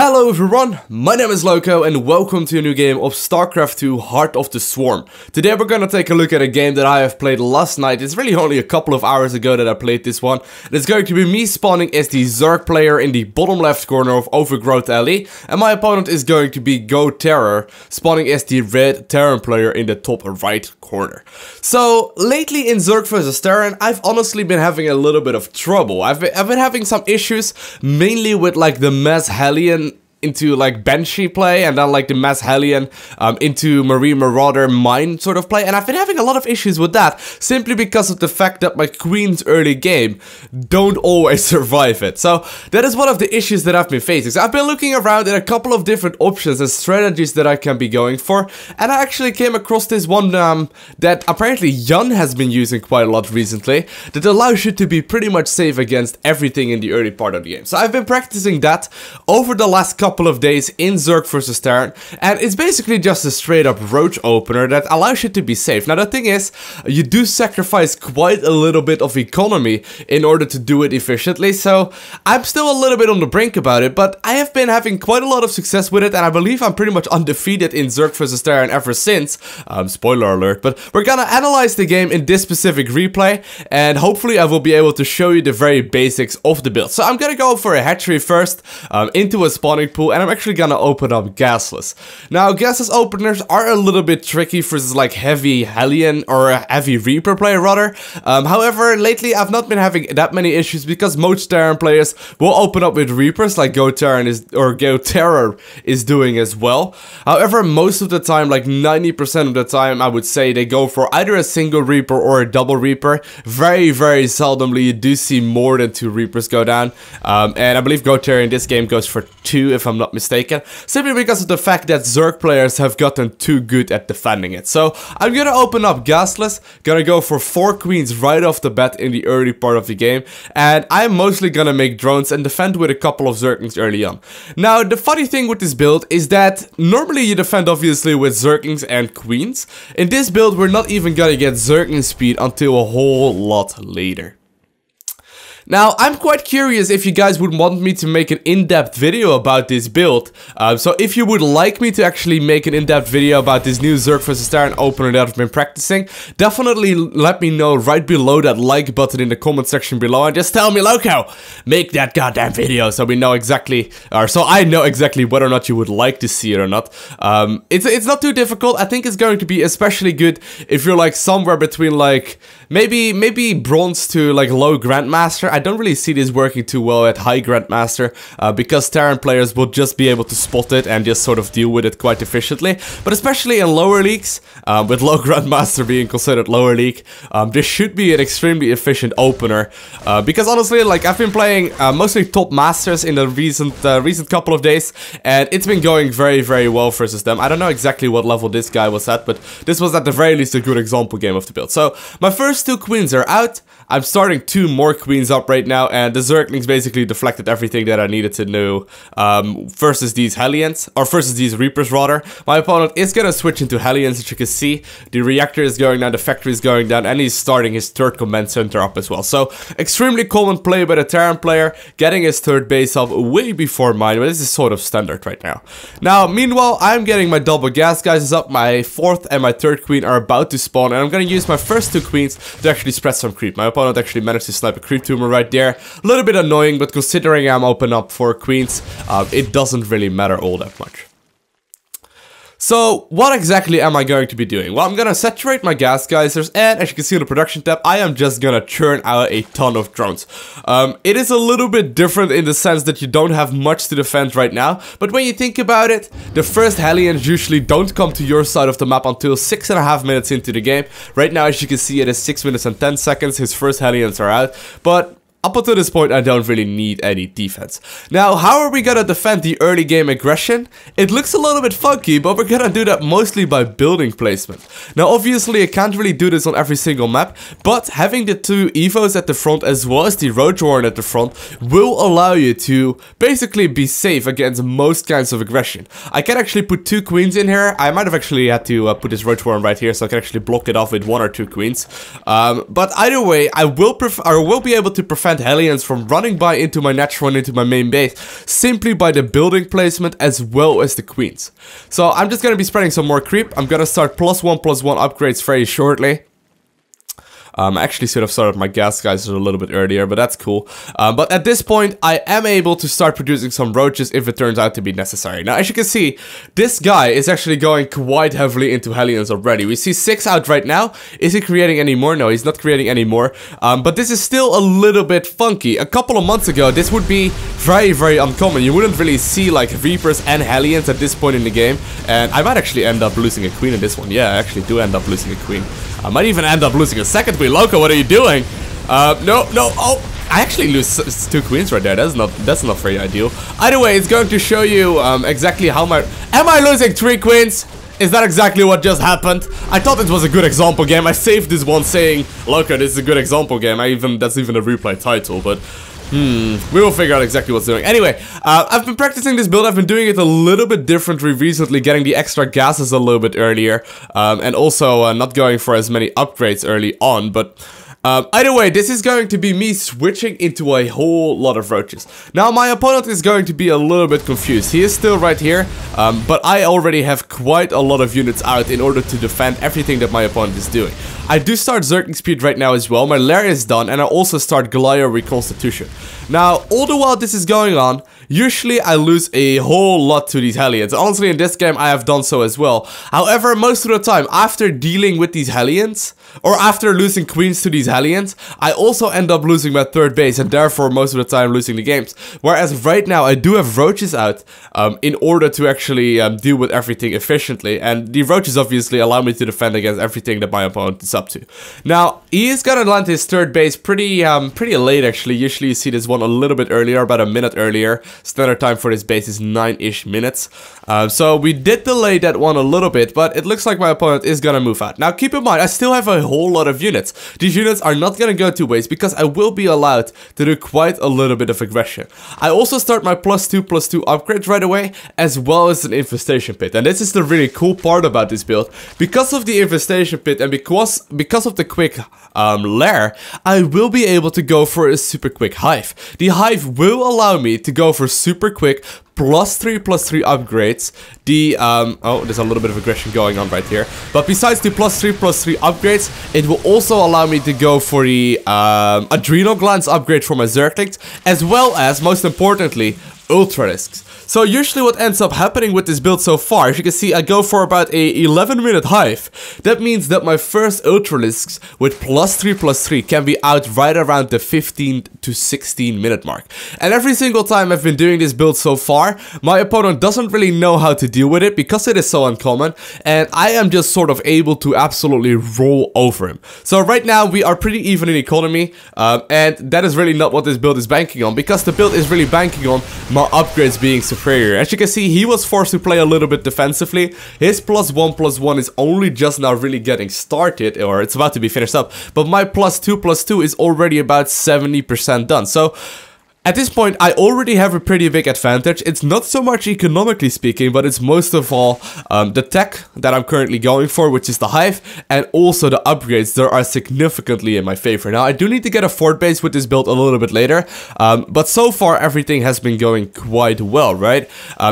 Hello everyone, my name is Lowko and welcome to a new game of StarCraft II Heart of the Swarm. Today we're gonna take a look at a game that I have played last night. It's really only a couple of hours ago that I played this one. It's going to be me spawning as the Zerg player in the bottom left corner of Overgrowth Alley, and my opponent is going to be GoTerra, spawning as the red Terran player in the top right corner. So lately in Zerg vs Terran, I've honestly been having a little bit of trouble. I've been having some issues, mainly with like the mass Hellion into like Banshee play, and then like the mass Hellion into Marine Marauder mine sort of play, and I've been having a lot of issues with that simply because of the fact that my queens early game don't always survive it. So that is one of the issues that I've been facing. So I've been looking around at a couple of different options and strategies that I can be going for, and I actually came across this one that apparently Jan has been using quite a lot recently, that allows you to be pretty much safe against everything in the early part of the game. So I've been practicing that over the last couple of days in Zerg vs Terran, and it's basically just a straight up roach opener that allows you to be safe. Now the thing is, you do sacrifice quite a little bit of economy in order to do it efficiently, so I'm still a little bit on the brink about it, but I have been having quite a lot of success with it, and I believe I'm pretty much undefeated in Zerg vs Terran ever since. Spoiler alert, but we're gonna analyze the game in this specific replay, and hopefully I will be able to show you the very basics of the build. So I'm gonna go for a hatchery first, into a spawning pool, and I'm actually gonna open up gasless. Now, gasless openers are a little bit tricky for like heavy Hellion or a heavy Reaper player rather. However, lately I've not been having that many issues because most Terran players will open up with Reapers like GoTerra is doing as well. However, most of the time, like 90% of the time, I would say they go for either a single Reaper or a double Reaper. Very, very seldomly you do see more than 2 Reapers go down. And I believe GoTerra in this game goes for 2 if I'm not mistaken, simply because of the fact that Zerg players have gotten too good at defending it. So I'm gonna open up gasless, gonna go for 4 queens right off the bat in the early part of the game, and I'm mostly gonna make drones and defend with a couple of Zerglings early on. Now the funny thing with this build is that normally you defend obviously with Zerglings and queens. In this build we're not even gonna get Zergling speed until a whole lot later. Now, I'm quite curious if you guys would want me to make an in-depth video about this build. So if you would like me to actually make an in-depth video about this new Zerg vs Terran opener that I've been practicing, definitely let me know right below that like button in the comment section below, and just tell me, Lowko, make that goddamn video, so we know exactly, or so I know exactly whether or not you would like to see it or not. It's not too difficult. I think it's going to be especially good if you're like somewhere between like maybe bronze to like low grandmaster. I don't really see this working too well at high grandmaster because Terran players will just be able to spot it and just sort of deal with it quite efficiently. But especially in lower leagues, with low grandmaster being considered lower league, this should be an extremely efficient opener because honestly, like I've been playing mostly top masters in the recent couple of days, and it's been going very, very well versus them. I don't know exactly what level this guy was at, but this was at the very least a good example game of the build. So my first 2 queens are out. I'm starting 2 more queens up right now, and the Zerglings basically deflected everything that I needed to know versus these Hellions, or versus these Reapers rather. My opponent is gonna switch into Hellions, as you can see. The reactor is going down, the factory is going down, and he's starting his 3rd command center up as well. So extremely common play by the Terran player, getting his 3rd base up way before mine, but this is sort of standard right now. Now, meanwhile, I'm getting my double gas guys up. My 4th and my 3rd queen are about to spawn, and I'm gonna use my first 2 queens to actually spread some creep. My opponent actually managed to snipe a creep tumor right there. A little bit annoying, but considering I'm open up for queens, it doesn't really matter all that much. So, what exactly am I going to be doing? Well, I'm gonna saturate my gas geysers, and as you can see on the production tab, I am just gonna churn out a ton of drones. It is a little bit different in the sense that you don't have much to defend right now, but when you think about it, the first Hellions usually don't come to your side of the map until 6.5 minutes into the game. Right now, as you can see, it is 6 minutes and 10 seconds, his first Hellions are out, but up until this point, I don't really need any defense. Now, how are we gonna defend the early game aggression? It looks a little bit funky, but we're gonna do that mostly by building placement. Now, obviously, I can't really do this on every single map, but having the 2 evos at the front as well as the roach warren at the front will allow you to basically be safe against most kinds of aggression. I can actually put 2 queens in here. I might have actually had to put this roach warren right here so I can actually block it off with 1 or 2 queens. But either way, I will be able to prevent prevent Hellions from running by into my natural and into my main base, simply by the building placement as well as the queens. So I'm just gonna be spreading some more creep. I'm gonna start +1/+1 upgrades very shortly. I actually should have started my gas guys a little bit earlier, but that's cool. But at this point, I am able to start producing some roaches if it turns out to be necessary. Now, as you can see, this guy is actually going quite heavily into Hellions already. We see 6 out right now. Is he creating any more? No, he's not creating any more. But this is still a little bit funky. A couple of months ago, this would be very, very uncommon. You wouldn't really see like Reapers and Hellions at this point in the game. And I might actually end up losing a queen in this one. Yeah, I actually do end up losing a queen. I might even end up losing a second queen. Lowko, what are you doing? No, oh, I actually lose 2 queens right there. That's not very ideal. Either way, it's going to show you exactly how my... Am I losing 3 queens? Is that exactly what just happened? I thought it was a good example game. I saved this one saying, Lowko, this is a good example game. That's even a replay title, but... we will figure out exactly what's doing. Anyway, I've been practicing this build. I've been doing it a little bit differently recently, getting the extra gases a little bit earlier, and also not going for as many upgrades early on, but... either way, this is going to be me switching into a whole lot of roaches. Now, my opponent is going to be a little bit confused. He is still right here, but I already have quite a lot of units out in order to defend everything that my opponent is doing. I do start Zerging speed right now as well. My lair is done, and I also start Goliath reconstitution. Now, all the while this is going on, usually I lose a whole lot to these Hellions. Honestly, in this game, I have done so as well. However, most of the time, after dealing with these Hellions, or after losing queens to these Hellions, I also end up losing my 3rd base, and therefore most of the time losing the games. Whereas right now I do have roaches out in order to actually deal with everything efficiently, and the roaches obviously allow me to defend against everything that my opponent is up to. Now, he is gonna land his 3rd base pretty late actually. Usually you see this one a little bit earlier, about a minute earlier. Standard time for this base is 9-ish minutes. So we did delay that one a little bit, but it looks like my opponent is gonna move out. Now keep in mind, I still have a whole lot of units. These units are not gonna go to waste because I will be allowed to do quite a little bit of aggression. I also start my +2/+2 upgrades right away, as well as an infestation pit. And this is the really cool part about this build. Because of the infestation pit and because of the quick lair, I will be able to go for a super quick hive. The hive will allow me to go for super quick +3/+3 upgrades. Oh, there's a little bit of aggression going on right here. But besides the +3/+3 upgrades, it will also allow me to go for the adrenal glands upgrade for my Zerglings, as well as, most importantly, Ultralisks. So usually what ends up happening with this build so far, as you can see, I go for about a 11-minute hive. That means that my first Ultralisks with +3/+3 can be out right around the 15 to 16-minute mark. And every single time I've been doing this build so far, my opponent doesn't really know how to deal with it because it is so uncommon, and I am just sort of able to absolutely roll over him. So right now we are pretty even in economy, and that is really not what this build is banking on, because the build is really banking on my upgrades being superior. As you can see, he was forced to play a little bit defensively. His +1/+1 is only just now really getting started, or it's about to be finished up, but my +2/+2 is already about 70% done. So at this point, I already have a pretty big advantage. It's not so much economically speaking, but it's most of all the tech that I'm currently going for, which is the hive, and also the upgrades that are significantly in my favor. Now, I do need to get a 4th base with this build a little bit later, but so far everything has been going quite well, right?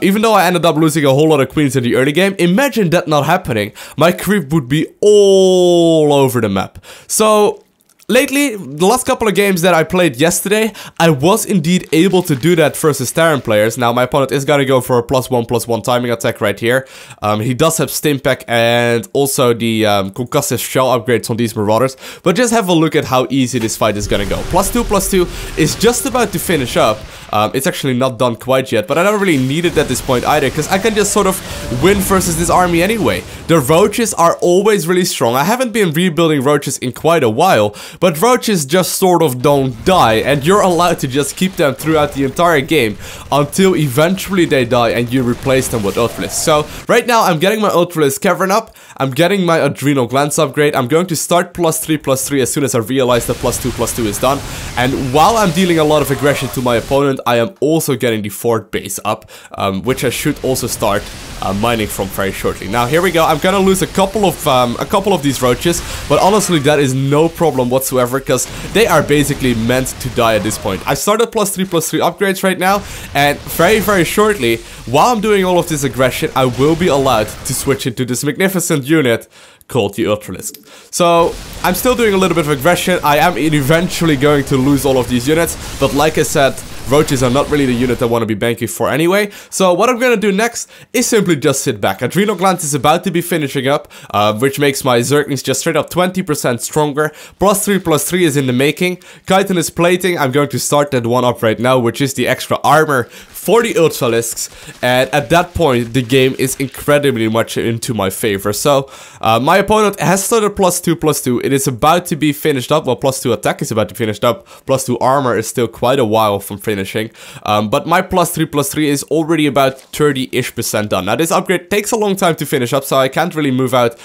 Even though I ended up losing a whole lot of queens in the early game, imagine that not happening. My creep would be all over the map. So lately, the last couple of games that I played yesterday, I was indeed able to do that versus Terran players. Now, my opponent is gonna go for a +1/+1 timing attack right here. He does have Stimpack and also the concussive shell upgrades on these Marauders. But just have a look at how easy this fight is gonna go. +2/+2 is just about to finish up. It's actually not done quite yet, but I don't really need it at this point either, because I can just sort of win versus this army anyway. The roaches are always really strong. I haven't been rebuilding roaches in quite a while, but roaches just sort of don't die, and you're allowed to just keep them throughout the entire game until eventually they die and you replace them with Ultralisks. So right now I'm getting my Ultralisk cavern up, I'm getting my adrenal glands upgrade, I'm going to start +3/+3 as soon as I realize the +2/+2 is done, and while I'm dealing a lot of aggression to my opponent, I am also getting the 4th base up, which I should also start mining from very shortly. Now here we go, I'm gonna lose a couple of these roaches, but honestly that is no problem whatsoever whatsoever, because they are basically meant to die at this point. I started +3/+3 upgrades right now, and very shortly, while I'm doing all of this aggression, I will be allowed to switch into this magnificent unit called the Ultralisk. So I'm still doing a little bit of aggression. I am eventually going to lose all of these units, but like I said, roaches are not really the unit I want to be banking for anyway. So what I'm gonna do next is simply just sit back. Adrenal Glands is about to be finishing up, which makes my Zerglings just straight up 20% stronger. +3/+3 is in the making. Chitinous Plating, I'm going to start that one up right now, which is the extra armor for the Ultralisks, and at that point the game is incredibly much into my favor. So my opponent has started +2/+2. It is about to be finished up. Well, +2 attack is about to be finished up. +2 armor is still quite a while from finishing, but my +3/+3 is already about 30-ish% done. Now this upgrade takes a long time to finish up, so I can't really move out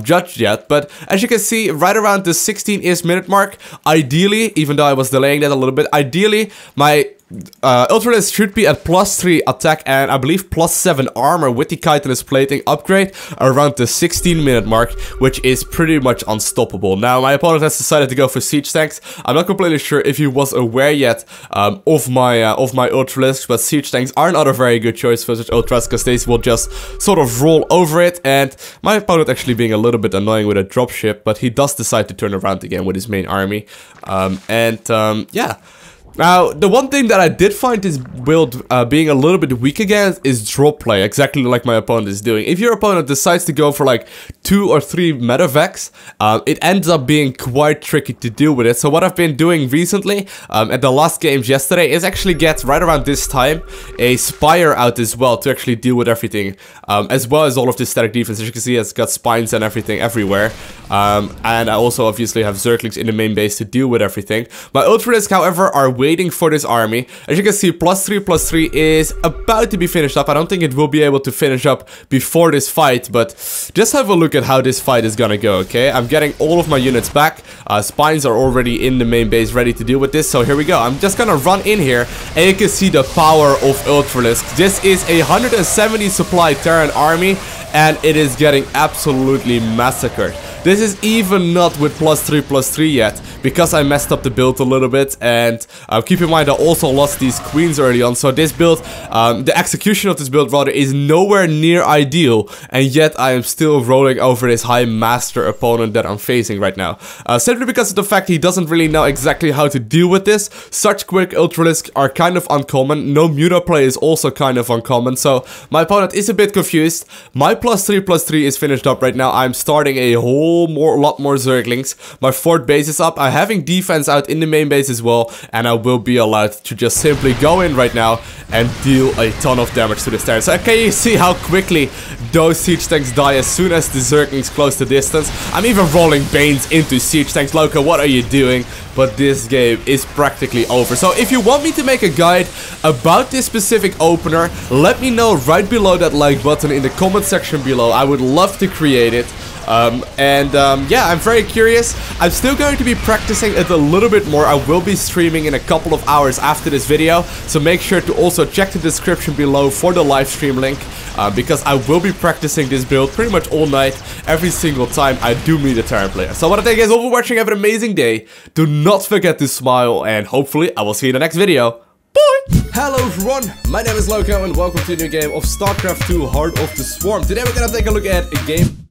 just yet, but as you can see, right around the 16-ish minute mark, ideally, even though I was delaying that a little bit, ideally my Ultralisk should be at +3 attack and I believe +7 armor with the Chitinous Plating upgrade around the 16-minute mark, which is pretty much unstoppable. Now my opponent has decided to go for siege tanks. I'm not completely sure if he was aware yet of my Ultralisk, but siege tanks are not a very good choice for such Ultras, because they will just sort of roll over it, and my opponent actually being a little bit annoying with a dropship, but he does decide to turn around again with his main army, yeah. Now, the one thing that I did find this build being a little bit weak against is drop play, exactly like my opponent is doing. If your opponent decides to go for like 2 or 3 medevacs, it ends up being quite tricky to deal with it. So what I've been doing recently, at the last games yesterday, is actually get, right around this time, a Spire out as well to actually deal with everything, as well as all of this static defense. As you can see, it's got spines and everything everywhere. And I also obviously have Zerglings in the main base to deal with everything. My Ultralisk, however, are waiting for this army. As you can see, +3/+3 is about to be finished up. I don't think it will be able to finish up before this fight, but just have a look at how this fight is gonna go, okay? I'm getting all of my units back. Spines are already in the main base ready to deal with this, so here we go. I'm just gonna run in here, and you can see the power of Ultralisk. This is a 170 supply Terran army, and it is getting absolutely massacred. This is even not with +3/+3 yet, because I messed up the build a little bit, and keep in mind I also lost these queens early on, so this build, the execution of this build rather, is nowhere near ideal, and yet I am still rolling over this high master opponent that I'm facing right now. Simply because of the fact he doesn't really know exactly how to deal with this. Such quick Ultralisks are kind of uncommon, no Muta play is also kind of uncommon, so my opponent is a bit confused. My +3/+3 is finished up right now. I'm starting a lot more Zerglings. My 4th base is up. I'm having defense out in the main base as well, and I will be allowed to just simply go in right now and deal a ton of damage to this Terran. So can you see how quickly those siege tanks die as soon as the Zerglings close the distance? I'm even rolling Banes into siege tanks. Loko, what are you doing? But this game is practically over. So if you want me to make a guide about this specific opener, let me know right below that like button in the comment section below. I would love to create it. Yeah, I'm very curious. I'm still going to be practicing it a little bit more. I will be streaming in a couple of hours after this video, so make sure to also check the description below for the live stream link, because I will be practicing this build pretty much all night, every single time I do meet a Terran player. So I want to thank you guys all for watching. Have an amazing day. Do not forget to smile, and hopefully I will see you in the next video. Bye! Hello everyone, my name is Loko, and welcome to a new game of StarCraft II Heart of the Swarm. Today we're gonna take a look at a game